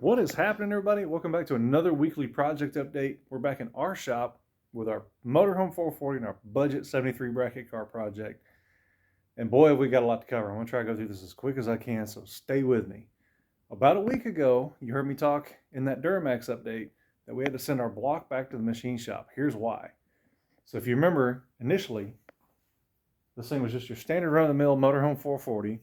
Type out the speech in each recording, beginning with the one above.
What is happening, everybody? Welcome back to another weekly project update. We're back in our shop with our motorhome 440 and our budget 73 bracket car project. And boy, have we got a lot to cover. I'm going to try to go through this as quick as I can, so stay with me. About a week ago, you heard me talk in that Duramax update that we had to send our block back to the machine shop. Here's why. So if you remember, initially, this thing was just your standard run-of-the-mill motorhome 440,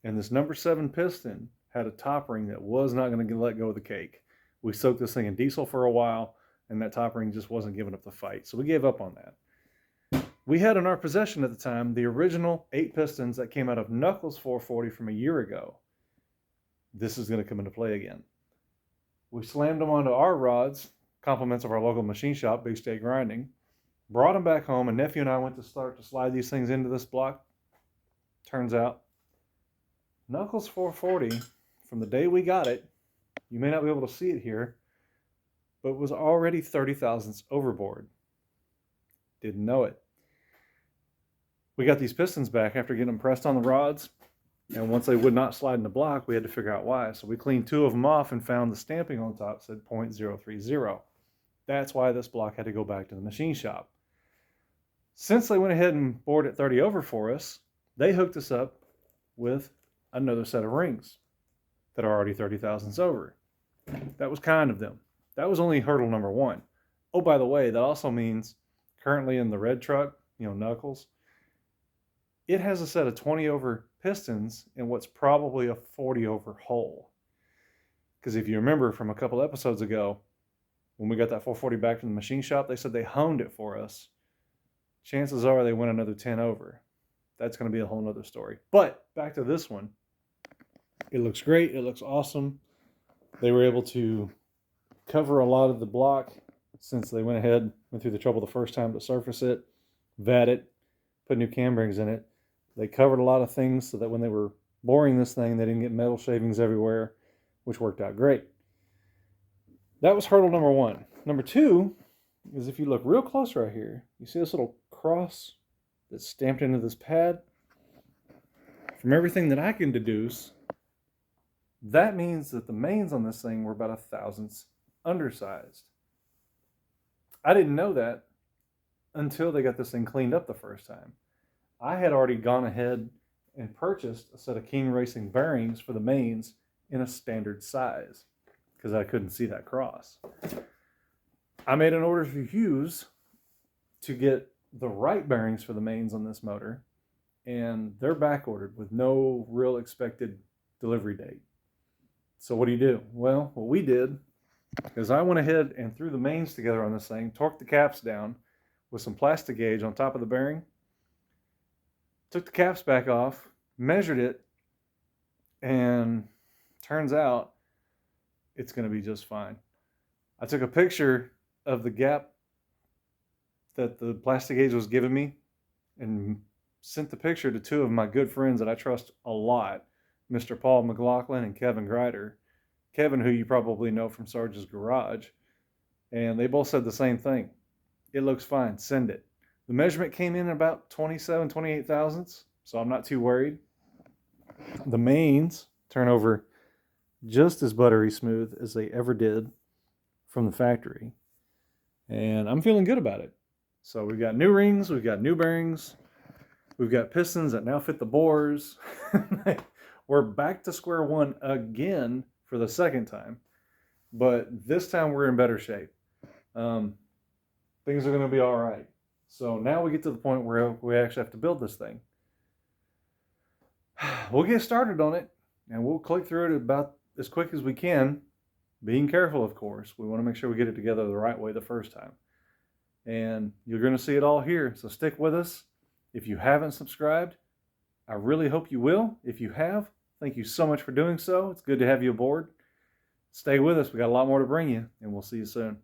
and this number 7 piston had a top ring that was not going to let go of the cake. We soaked this thing in diesel for a while, and that top ring just wasn't giving up the fight. So we gave up on that. We had in our possession at the time the original 8 pistons that came out of Knuckles 440 from a year ago. This is going to come into play again. We slammed them onto our rods, compliments of our local machine shop, Big State Grinding, brought them back home, and nephew and I went to start to slide these things into this block. Turns out, Knuckles 440, from the day we got it, you may not be able to see it here, but it was already 30 thousandths overboard. Didn't know it. We got these pistons back after getting them pressed on the rods, and once they would not slide in the block, we had to figure out why. So we cleaned 2 of them off and found the stamping on top said .030. That's why this block had to go back to the machine shop. Since they went ahead and bored it 30 over for us, they hooked us up with another set of rings that are already 30 thousandths over. That was kind of them. That was only hurdle number 1. Oh, by the way, that also means currently in the red truck, Knuckles, it has a set of 20 over pistons in what's probably a 40 over hole. Because if you remember from a couple episodes ago, when we got that 440 back from the machine shop, they said they honed it for us. Chances are they went another 10 over. That's going to be a whole nother story. But back to this one. It looks great. It looks awesome. They were able to cover a lot of the block since they went through the trouble the first time to surface it, vat it, put new cam rings in it. They covered a lot of things so that when they were boring this thing, they didn't get metal shavings everywhere, which worked out great. That was hurdle number 1. Number 2 is if you look real close right here, you see this little cross that's stamped into this pad. From everything that I can deduce, that means that the mains on this thing were about 1 thousandths undersized. I didn't know that until they got this thing cleaned up the first time. I had already gone ahead and purchased a set of King Racing bearings for the mains in a standard size because I couldn't see that cross. I made an order for Hughes to get the right bearings for the mains on this motor, and they're back ordered with no real expected delivery date. So what do? Well, what we did is I went ahead and threw the mains together on this thing, torqued the caps down with some plastic gauge on top of the bearing, took the caps back off, measured it, and turns out it's going to be just fine. I took a picture of the gap that the plastic gauge was giving me and sent the picture to 2 of my good friends that I trust a lot, Mr. Paul McLaughlin and Kevin Grider. Kevin, who you probably know from Sarge's Garage, and they both said the same thing. It looks fine, send it. The measurement came in about 28 thousandths, so I'm not too worried. The mains turn over just as buttery smooth as they ever did from the factory, and I'm feeling good about it. So we've got new rings, we've got new bearings, we've got pistons that now fit the bores. We're back to square one again for the second time, but this time we're in better shape. Things are going to be all right. So now we get to the point where we actually have to build this thing. We'll get started on it, and we'll click through it about as quick as we can, being careful, of course. We want to make sure we get it together the right way the first time. And you're going to see it all here, so stick with us. If you haven't subscribed, I really hope you will. If you have, thank you so much for doing so. It's good to have you aboard. Stay with us. We got a lot more to bring you, and we'll see you soon.